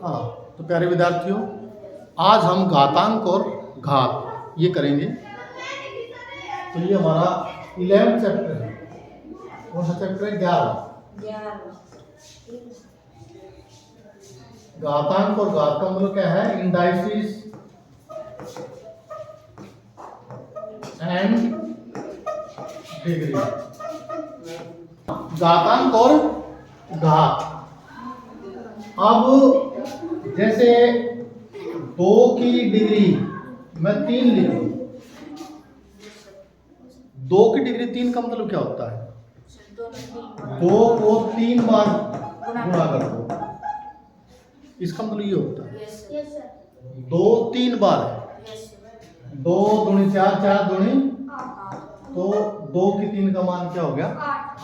हाँ, तो प्यारे विद्यार्थियों, आज हम घातांक और घात ये करेंगे। तो ये हमारा 11th चैप्टर है। कौन सा चैप्टर है? 11। घातांक और घात का मतलब क्या है? Indices and degree. घातांक और घात। अब जैसे 2 की डिग्री मैं 3 लिख दूं, 2 की डिग्री 3 का मतलब क्या होता है? 2 को 3 बार गुणा कर दो, इसका मतलब ये होता है 2 3 बार है। 2 दूनी 4, 4 दूनी, तो 2 की 3 का मान क्या हो गया?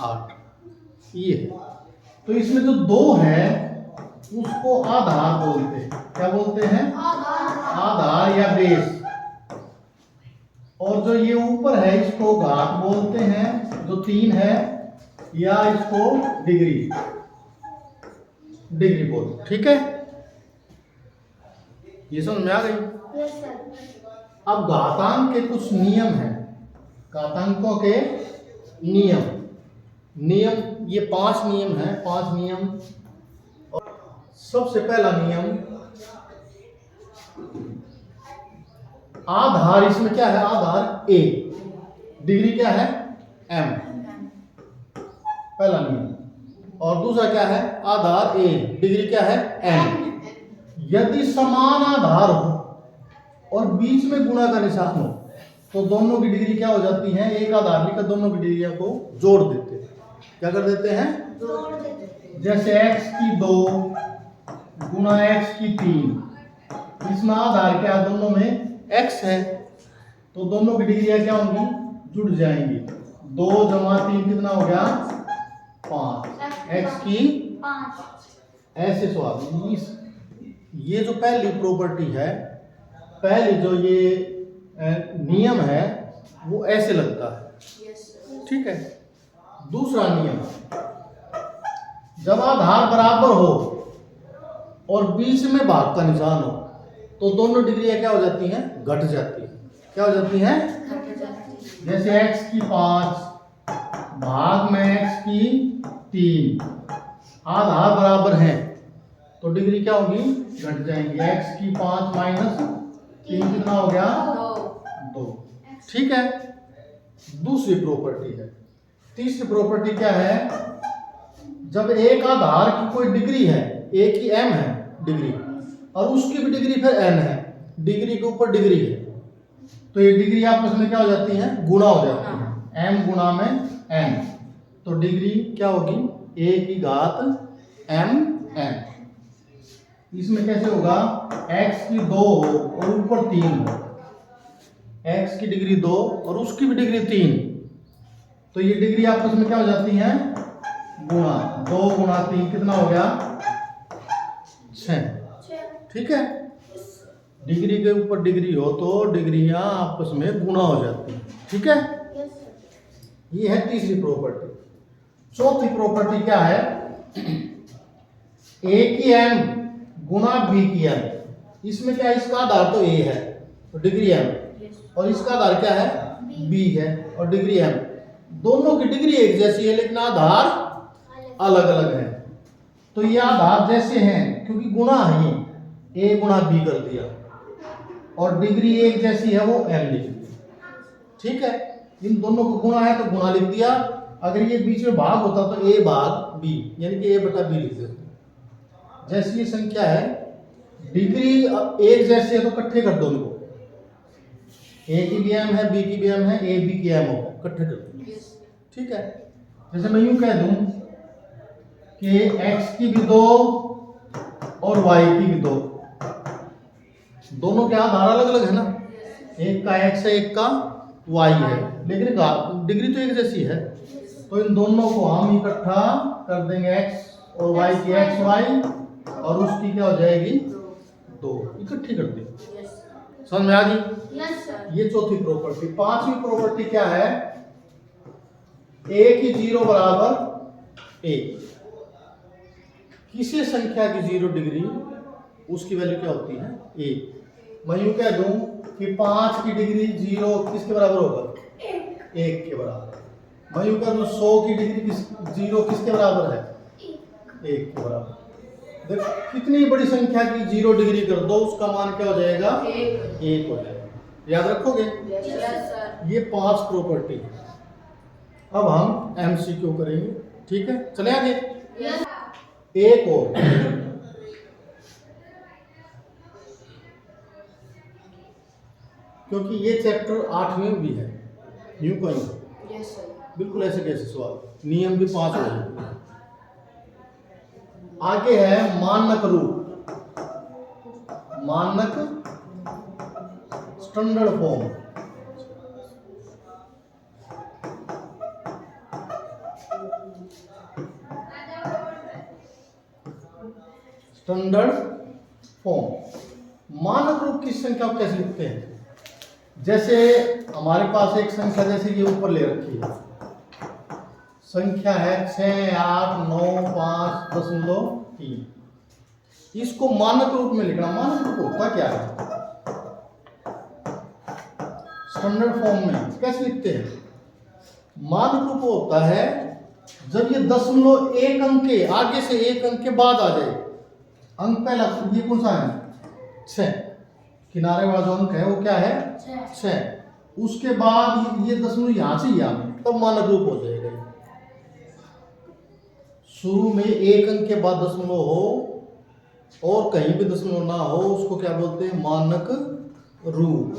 8। ये तो इसमें जो 2 है उसको आधार बोलते हैं। क्या बोलते हैं? आधार या बेस। और जो ये ऊपर है इसको घात बोलते हैं, जो 3 है, या इसको डिग्री बोलते। ठीक है, ये समझ में आ गई? अब घातांक के कुछ नियम हैं। घातांकों के नियम ये 5 नियम हैं। 5 नियम। सबसे पहला नियम, आधार इसमें क्या है? आधार a, डिग्री क्या है? m, पहला नियम। और दूसरा क्या है? आधार a, डिग्री क्या है? n। यदि समान आधार हो और बीच में गुणा का निशान हो तो दोनों की डिग्री क्या हो जाती है? एक आधार लेकर दोनों की डिग्री को जोड़ देते हैं। क्या कर देते हैं? जोड़ देते हैं। जैसे x की 2 गुणा x की 3, इसमें आधार क्या? दोनों में x है, तो दोनों की डिग्री क्या होंगी? जुड़ जाएंगी। 2 जमा 3 कितना हो गया? 5। x की 5। ऐसे सवाल। ये जो पहली प्रॉपर्टी है, पहली जो ये नियम है, वो ऐसे लगता है। ठीक है। दूसरा नियम, जब आधार बराबर हो और बीच में भाग का निशान हो तो दोनों डिग्रियां क्या हो जाती हैं? घट जाती हैं। क्या हो जाती हैं? घट जाती हैं। जैसे x की 5 भाग में x की 3, आधार बराबर हैं तो डिग्री क्या होगी? घट जाएंगी। x की 5 माइनस 3 कितना हो गया? 2। ठीक है, दूसरी प्रॉपर्टी है। तीसरी प्रॉपर्टी क्या है? जब एक आधार की कोई डिग्री है, a की m है डिग्री, और उसकी भी डिग्री फिर n है, डिग्री के ऊपर डिग्री है, तो ये डिग्री आपस में क्या हो जाती है? गुणा हो जाती है। m गुणा में n, तो डिग्री क्या होगी? a की घात m n। इसमें कैसे होगा? x की 2 हो और ऊपर 3 हो, x की डिग्री 2 और उसकी भी डिग्री 3, तो ये डिग्री आपस में क्या हो जाती है? गुणा। 2 गुणा 3 कितना हो गया? 6। ठीक है, डिग्री के ऊपर डिग्री हो तो डिग्रियां आपस में गुणा हो जाती हैं। ठीक है, ये है तीसरी प्रॉपर्टी। चौथी प्रॉपर्टी क्या है? a की m गुणा b की m। इसमें क्या है? इसका आधार तो a है तो डिग्री m, और इसका आधार क्या है? b है और डिग्री m। दोनों की डिग्री एक जैसी है लेकिन आधार अलग अलग है। तो ये आधार जैसे हैं क्योंकि गुणा है, ये a गुणा b कर दिया, और डिग्री एक जैसी है, वो m लिख दिया। ठीक है, इन दोनों को गुणा है तो गुणा लिख दिया। अगर ये बीच में भाग होता तो a भाग b, यानी कि a बटा b लिख देते। जैसी ये संख्या है, डिग्री एक जैसी है तो इकट्ठे कर दो इनको। a की भी m है, b की भी m है, a b की m हो, इकट्ठे कर दो। ठीक है, जैसे मैं यूं कह दूं कि x की भी 2 और y की भी 2, दोनों के आधार अलग अलग है ना, एक का x है एक का y है, लेकिन डिग्री तो एक जैसी है, तो इन दोनों को हम इकट्ठा कर देंगे। x और y की x y, और उसकी क्या हो जाएगी? 2, इकट्ठी कर दी। समझ में आ गई? ये चौथी प्रॉपर्टी। पांचवी प्रॉपर्टी क्या है? a की 0 बराबर 1। किसी संख्या की 0 डिग्री उसकी वैल्यू क्या होती है 1। मैं यूं कह दूं कि 5 की डिग्री 0 किसके बराबर होगा 1 के बराबर। मैं यूं कह दूं 100 की डिग्री 0 किसके बराबर है 1 के बराबर। देखो कितनी बड़ी संख्या की 0 डिग्री कर दो उसका मान क्या हो जाएगा 1 हो जाएगा। याद रखोगे ये 5 प्रॉपर्टी है। अब हम एमसीक्यू करेंगे, ठीक है। चले आगे एक और, क्योंकि ये चैप्टर 8वें भी है। न्यू कहीं बिल्कुल ऐसे कैसे सवाल, नियम भी 5 हो जाएंगे। आगे है मानक रूप, मानक स्टैंडर्ड फॉर्म। स्टैंडर्ड फॉर्म मानक रूप की संख्या को कैसे लिखते हैं। जैसे हमारे पास एक संख्या जैसे ये ऊपर ले रखी है, संख्या है 6, 8, 9, 5.3। इसको मानक रूप में लिखना। मानक रूप होता क्या है स्टैंडर्ड फॉर्म में कैसे लिखते हैं। मानक रूप होता है जब ये 0.1 अंक के आगे से 1 अंक के बाद आ जाए। अंक पहला ये कौन सा है 6, किनारे वाला जो अंक है वो क्या है 6। उसके बाद ये 0 यहां से यहां तब मानक रूप हो जाएगा। शुरू में 1 अंक के बाद 0 हो और कहीं भी 0 ना हो उसको क्या बोलते हैं मानक रूप।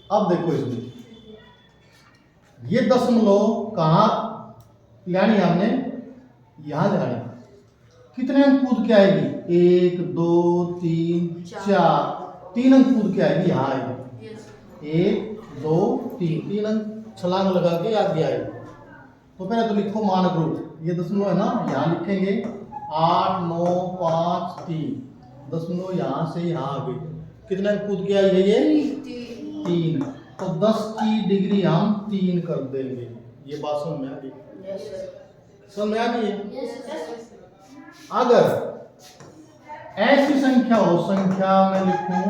अब देखो इसमें ये 0 कहाँ यानी हमने यहां जाने कितने अंक कूद के आएगी 1, 2, 3, 4, 3 अंक कूद के आएगी। यहाँ आएगी 1, 2, 3 अंक छलांग लगा के आगे आएगी। तो पहले तो लिखो मानक रूप। ये 0 है ना, यहाँ लिखेंगे 8, 9, 5, 3 0 यहाँ से यहाँ आ गई। कितने अंक कूद के आई है ये 3। तो 10 की डिग्री हम 3 कर देंगे। ये बात समझ में आ गई, समझ में आ गई है। अगर ऐसी संख्या हो, संख्या में लिखूं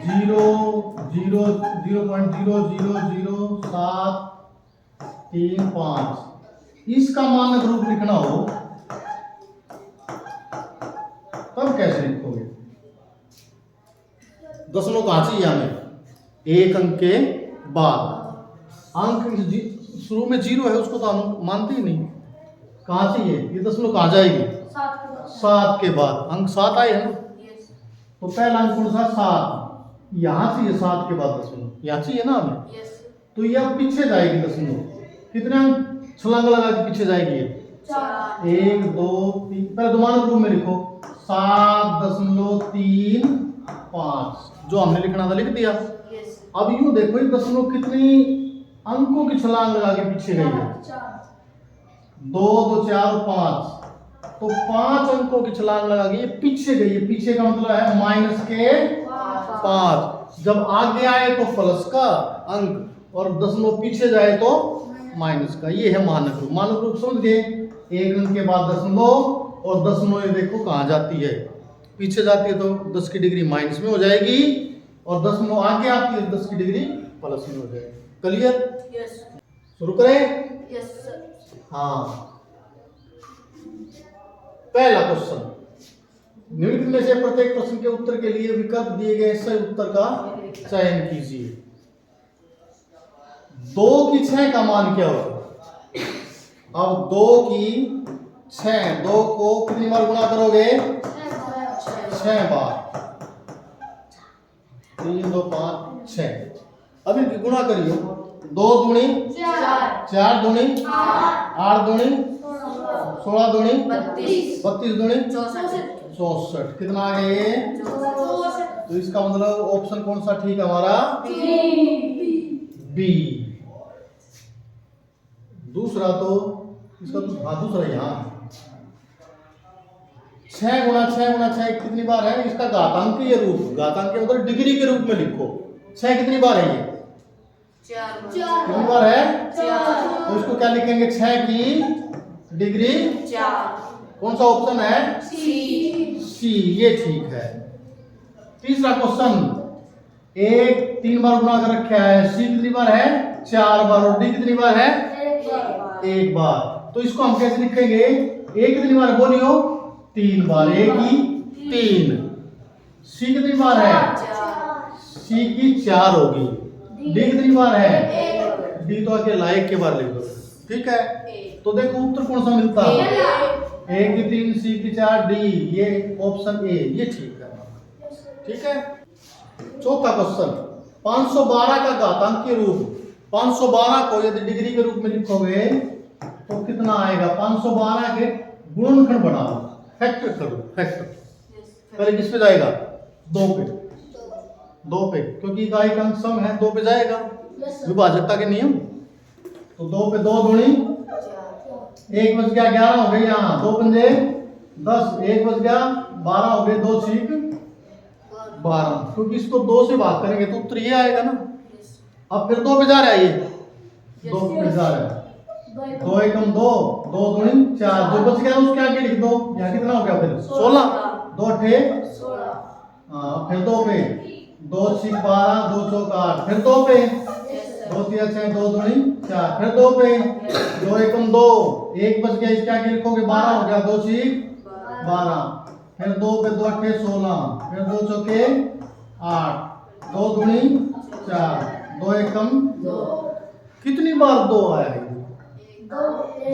0.0000735, इसका मानक रूप लिखना हो तब कैसे लिखोगे। 0 कहां चाहिए हमें 1 अंक के बाद। अंक शुरू में 0 है उसको तो हम मानते ही नहीं। कहां चाहिए ये 0 कहां जाएगी 7 के बाद। अंक 7 आए है ना, तो पहला अंक कौन सा 7, यहां से ये 7 के बाद 0 यहां चाहिए ना हमें। तो ये अब पीछे जाएगी 0। कितने अंक छलांग लगा के पीछे जाएगी ये 1, 2, 3। पहले मानक रूप में लिखो 7.35 जो हमने लिखना था लिख दिया। अब यूं देखो ये 0 कितनी अंकों की छलांग लगा के पीछे गई है 2, 2, 4, 5। तो 5 अंकों की छलांग लगा के ये पीछे गई है। पीछे का मतलब है माइनस के 5। जब आगे आए तो प्लस का अंक और 0 पीछे जाए तो माइनस का। ये है मानक रूप। मानक रूप समझ गए। 1 अंक के बाद 0 और 0 ये देखो कहां जाती है पीछे जाती है तो 10 की डिग्री माइनस में हो जाएगी और 0 आगे आती है 10 की डिग्री प्लस में हो जाएगी। क्लियर? शुरू करें। हाँ, पहला क्वेश्चन, निम्नलिखित में से प्रत्येक प्रश्न के उत्तर के लिए विकल्प दिए गए सही उत्तर का चयन कीजिए। 2 की 6 का मान क्या होगा। अब 2 की 6, 2 को कितनी बार गुणा करोगे 6 बार। 3, 2, 5, 6। अब इनकी गुणा करिए। 2 दूनी 4 दूनी 8 दूनी 16 दूनी 32 दूनी 64। कितना आ गए तो इसका मतलब ऑप्शन कौन सा ठीक है हमारा बी। दूसरा तो इसका तो हाँ दूसरा यहाँ 6 गुणा 6 कितनी बार है इसका घातांकीय रूप। घातांकीय मतलब डिग्री के रूप में लिखो। 6 कितनी बार है ये 4 कितनी बार है 4। तो इसको क्या लिखेंगे 6 की डिग्री 4। कौन सा ऑप्शन है? सी, ये ठीक है। तीसरा क्वेश्चन, एक 3 बार गुणा कर रखा है, सी कितनी बार है? 4 बार, और डी कितनी बार है? 1 बार। तो इसको हम कैसे लिखेंगे? ए कितनी बार बोलियो? 3 बार, ए की 3। सी कितनी बार है? सी की 4 होगी। डी कितनी बार है? डी तो अकेला 1 के बार लिख दो, ठीक है। तो देखो उत्तर कौन सा मिलता है? ए की 3, सी की 4, डी, ये ऑप्शन ए, ये ठीक है, ठीक है। चौथा क्वेश्चन, 512 का घातांकीय रूप, 512 को यदि डिग्री के रूप में लिखोगे तो कितना आएगा? 512 के गुणनखंड बनाओ, फैक्टर करो, फैक्टर। पहले किस पे जाएगा? 2 पे, 2 पे, क्योंकि इकाई का अंक सम है, 2 पे जाएगा, विभाजकता के नियम। तो 2 पे 2 दूनी 1 बच गया, 11 हो गई, यहाँ 2 पंजे 10, 1 बच गया, 12 हो गए, 2 छीक 12, क्योंकि इसको 2 से भाग करेंगे तो उत्तर ये आएगा ना। अब फिर 2 पे जा रहा है, ये 2 पे जा रहा है, 2 एकम 2, 2 दूनी 4, जो बच गया उसके आगे लिख दो। यहाँ कितना हो गया फिर? 16, 2 अठे 16, हाँ फिर 2 पे 2 छीक 12, 2 चौक 8, फिर 2 पे 2 3 6, 2 दूनी 4, फिर 2 पे 2 एकम 2, 1 बच गया, इसके आगे लिखोगे 12 हो गया, 2 छीक 12, फिर 2 पे 2 अठे 16, फिर 2 चौके 8, 2 दूनी 4, 2 एकम 2। कितनी बार 2 आया है?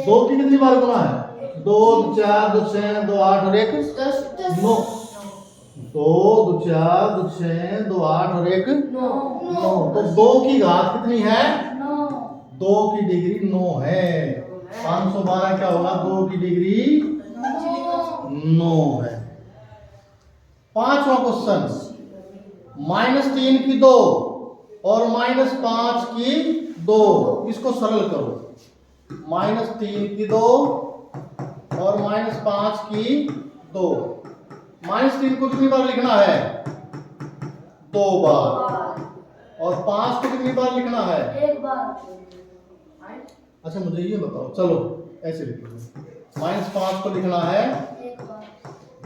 2 की कितनी बार गुना है? 2 4 2 6 2 8 और 1 9, 2 2 4 2 6 2 8 और 1 9। तो 2 की घात कितनी है? 2 की डिग्री 9 है। 512 क्या होगा? 2 की डिग्री 9 है। पांचवा क्वेश्चन, -3 की 2 और -5 की 2, इसको सरल करो। -3 की 2 और -5 की 2, -3 को कितनी बार लिखना है? 2 बार, और 5 को कितनी बार लिखना है? 1 बार। अच्छा मुझे ये बताओ, चलो ऐसे लिख लो, -5 को लिखना है 1 बार,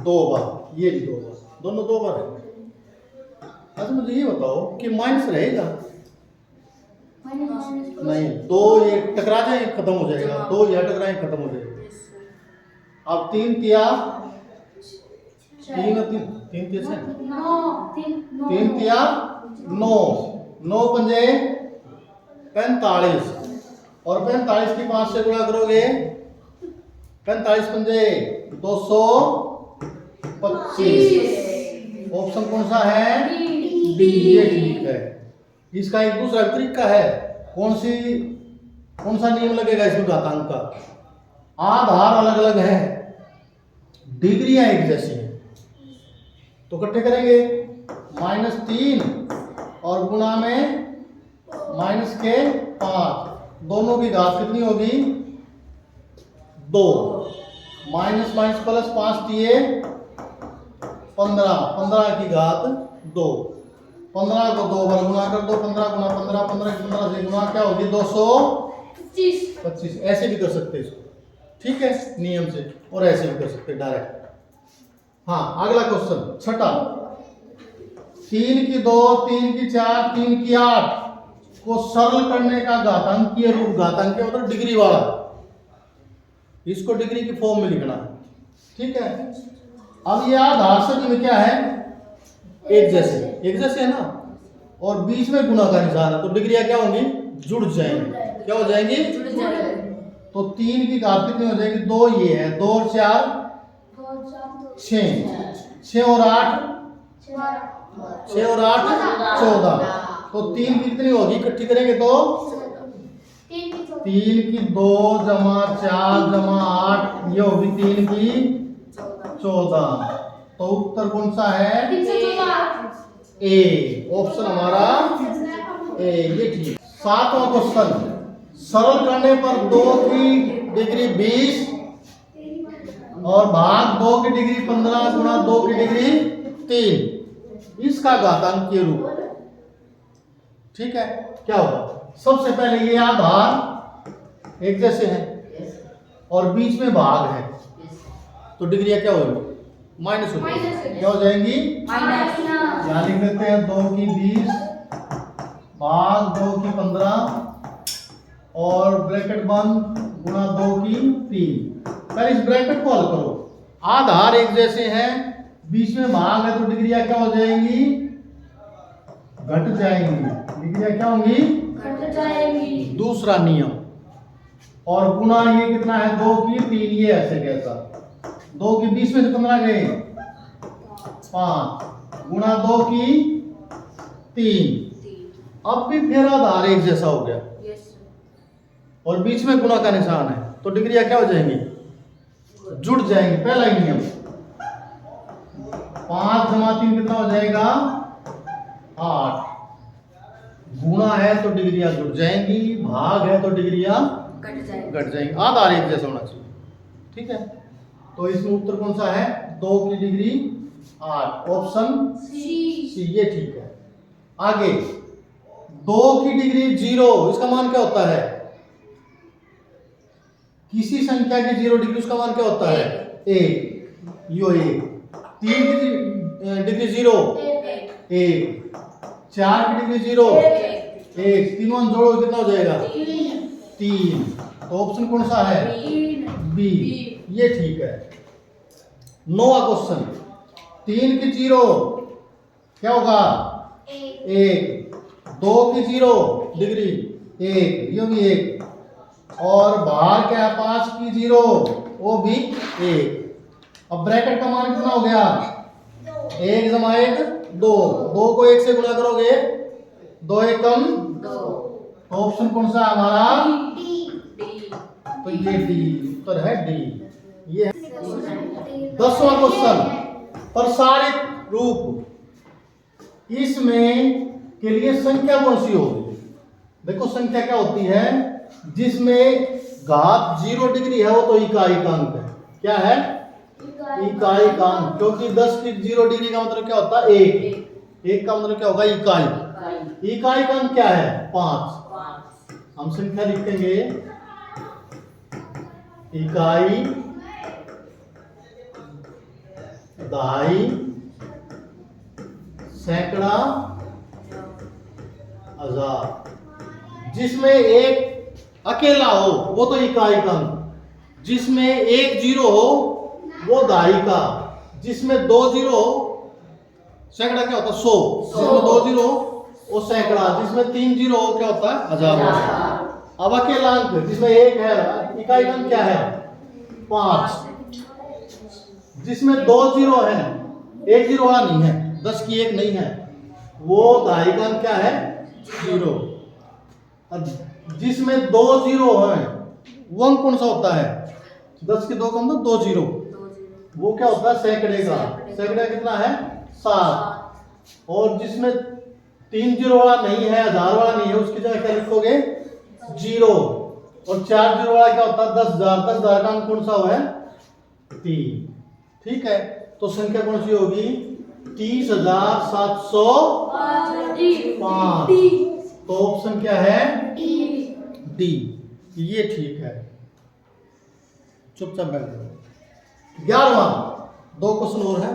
2 बार, ये भी 2 बार, दोनों 2 बार है। अच्छा मुझे ये बताओ कि माइनस रहेगा? नहीं, 2 ये टकरा जाए खत्म हो जाएगा, 2 या टकराए खत्म हो जाएगा। अब 3 तिया 3 3 3 तिया 3 तिया 9, 9 पंजे 45, और 45 की 5 से गुणा करोगे, 45 पंजे 225। ऑप्शन कौन सा है? डी, ये ठीक है। इसका एक दूसरा तरीका है, कौन सा नियम लगेगा इसमें घातांक का? आधार अलग अलग है, डिग्रियां एक जैसी हैं, तो इकट्ठे करेंगे -3 और गुणा में -5, दोनों की घात कितनी होगी? 2, माइनस प्लस 5 दिए 15, 15 की घात 2, 15 को 2 बार गुणा कर दो, 15 गुणा 15, 15 की 15 से गुणा क्या होगी? 225। ऐसे भी कर सकते हैं इसको, ठीक है, नियम से, और ऐसे भी कर सकते हैं डायरेक्ट। हाँ अगला क्वेश्चन, छठा, 3 की 2, 3 की 4, 3 की 8 को सरल करने का घातांकीय रूप, घातांकीय मतलब डिग्री वाला, इसको डिग्री की फॉर्म में लिखना है, ठीक है। अब ये आधार सदी में क्या है? एक जैसे है ना, और बीच में गुणा का निशान है, तो डिग्रियां क्या होंगी? जुड़ जाएंगी। क्या हो जाएंगी? तो 3 की घात कितनी हो जाएगी? 2, ये है 2 और 4 6, 6 और 8 14, तो 3 की कितनी होगी? इकट्ठी करेंगे तो 3 की 2 जमा 4 जमा 8, ये होगी 3 की 14। तो उत्तर कौन सा है? ए, ऑप्शन हमारा ए, ये ठीक। 7वां क्वेश्चन, सरल करने पर 2 की डिग्री 20 और भाग 2 की डिग्री 15 गुणा 2 की डिग्री 3, इसका घातांकीय रूप, ठीक है, क्या होगा? सबसे पहले ये आधार एक जैसे हैं और बीच में भाग है, तो डिग्रियां क्या होगी? माइनस हो जाएंगी। क्या हो जाएंगी? यहाँ लिख देते हैं 2 की 20 भाग 2 की 15 और ब्रैकेट बंद गुणा 2 की 3। पहले इस ब्रैकेट को हल करो। आधार एक जैसे हैं, बीच में भाग है, तो डिग्रियां क्या हो जाएंगी? घट जाएंगी। डिग्रियां क्या होंगी? घट जाएंगी। दूसरा नियम, और गुणा ये कितना है? 2 की 3, ये ऐसे कैसा? 2 की 20 में से 15 गए 5 गुणा 2 की 3। अब भी फिर आधार एक जैसा हो गया और बीच में गुणा का निशान है, तो डिग्रियां क्या हो जाएंगी? जुड़ जाएंगी। पहला ही नियम, 5 जमा 3 कितना हो जाएगा? 8। गुणा है तो डिग्रियां जुड़ जाएंगी, भाग है तो डिग्रियां घट जाएंगी। आधार एक जैसा होना चाहिए। ठीक है, तो इसमें उत्तर कौन सा है? 2 की डिग्री 8, ऑप्शन सी, ये ठीक है। आगे 2 की डिग्री 0, इसका मान क्या होता है? किसी संख्या की 0 डिग्री, उसका मान क्या होता है? 1, यो 1। 3 की डिग्री 0 1, 4 की डिग्री 0 1, तीनों जोड़ो कितना हो जाएगा? 3। तो ऑप्शन कौन सा है? बी, ये ठीक है। 9वां क्वेश्चन, 3 की 0 क्या होगा? 1, 2 की 0 डिग्री 1, ये भी 1, और बाहर क्या है? 5 की 0, वो भी 1। अब ब्रैकेट का मान कितना हो गया? 1 जमा 1 2, 2 को 1 से गुणा करोगे 2 1 कम 2। तो ऑप्शन कौन सा है हमारा? तो ये डी, उत्तर है डी। ये 10वां क्वेश्चन, प्रसारित रूप, इसमें के लिए संख्या कौन सी होगी? देखो संख्या क्या होती है? जिसमें घात 0 डिग्री है वो तो इकाइकांक है। क्या है? इकाइकांक, क्योंकि 10 की 0 डिग्री का मतलब क्या होता है? 1 का मतलब क्या होगा? इकाई। इकाइकांक क्या है? 5। हम संख्या लिखेंगे, इकाई, दहाई, सैकड़ा, हजार। जिसमें एक अकेला हो वो तो इकाइकांक, जिसमें 1 0 हो वो दहाई का, जिसमें 2 0 हो सैकड़ा क्या होता है? 100। जिसमें 2 0 हो वो सैकड़ा, जिसमें 3 0 हो क्या होता है? हजार। अब अकेला अंक जिसमें 1 है, इकाइकांक क्या है? 5। जिसमें 2 0 है, 1 0 वाला नहीं है, 10 की 1 नहीं है, वो दहाइकांक क्या है? 0। जिसमें 2 0 है वो अंक कौन सा होता है? 10 के 2 कम तो 2 0, वो क्या होता है? सैकड़े का। सैकड़ा कितना है? 7। और जिसमें 3 0 वाला नहीं है, हजार वाला नहीं है, उसकी जगह क्या लिखोगे? 0। और 4 0 वाला क्या होता है? 10,000। 10,000 का अंक कौन सा है? 3। ठीक है, तो संख्या कौन सी होगी? 30,705। तो ऑप्शन क्या है? डी, ये ठीक है। चुपचाप बैठ जाओ। 11वां, 2 क्वेश्चन और है।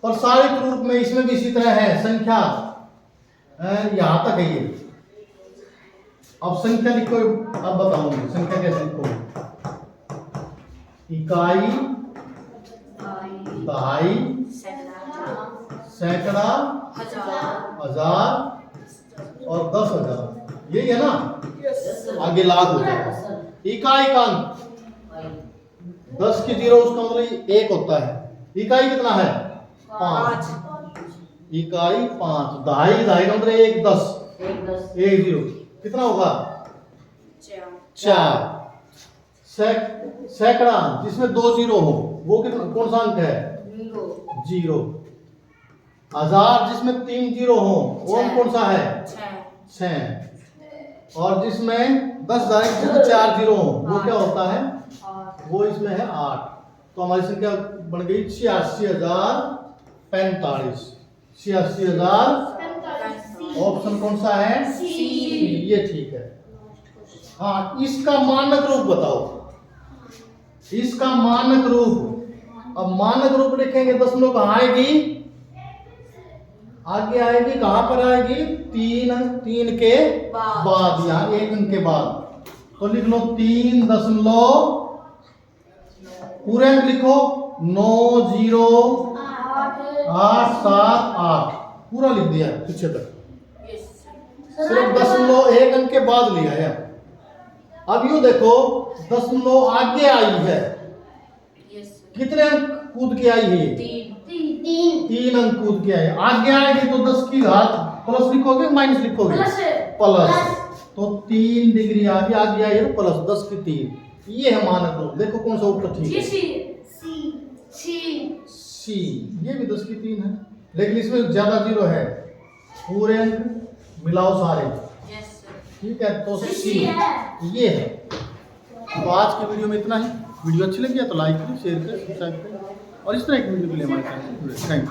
प्रसारित रूप में इसमें भी इसी तरह है, संख्या यहां तक है ये। अब संख्या लिखो, अब बताऊंगी संख्या कैसे लिखोगे। इकाई, दहाई, सैकड़ा, हजार और 10,000, यही है ना? आगे लाख हो जाएगा। इकाइकांक 10 की 0 उसका मतलब 1 होता है। इकाई कितना है? 5। इकाई 5। दहाई, दहाई का मतलब 1 10, 1 0 कितना होगा? 4। सैकड़ा जिसमें 2 0 हो वो कितना, कौन सा अंक है? 0। हजार जिसमें 3 0 हो वो अंक कौन सा है? 6। और जिसमें 10,000 जिसमें 4 0 हो वो क्या होता है? वो इसमें है 8। तो हमारी संख्या बन गई 86,045। 86,000। ऑप्शन कौन सा है? सी, ये ठीक है। हाँ, इसका मानक रूप बताओ। इसका मानक रूप अब मानक रूप लिखेंगे दशमलव कहाँ आएगी, आगे आएगी, कहां पर आएगी, 3 के बाद, यहाँ 1 अंक के बाद। तो लिख लो 3 दशमलव, पूरे अंक लिखो 90878, पूरा लिख दिया पीछे तक, सिर्फ दशमलव 1 अंक के बाद लिया है। अब यूं देखो दशमलव आगे आई है, कितने अंक कूद के आई है, 3 अंक कूद के आई। आगे आएगी तो 10 की घात प्लस लिखोगे माइनस लिखोगे, प्लस, तो 3 डिग्री आगे आई है तो प्लस 10 की 3, ये है मानक रूप। देखो कौन सा उत्तर ठीक है, सी, ये भी 10 की 3 है, लेकिन इसमें ज्यादा जीरो है, पूरे अंक मिलाओ सारे, ठीक है, तो सी ये है। तो आज की वीडियो में इतना ही। वीडियो अच्छी लगी है तो लाइक करें, शेयर करें, सब्सक्राइब करें और इस तरह की वीडियो के लिए हमारे चैनल को जुड़े। Thank you.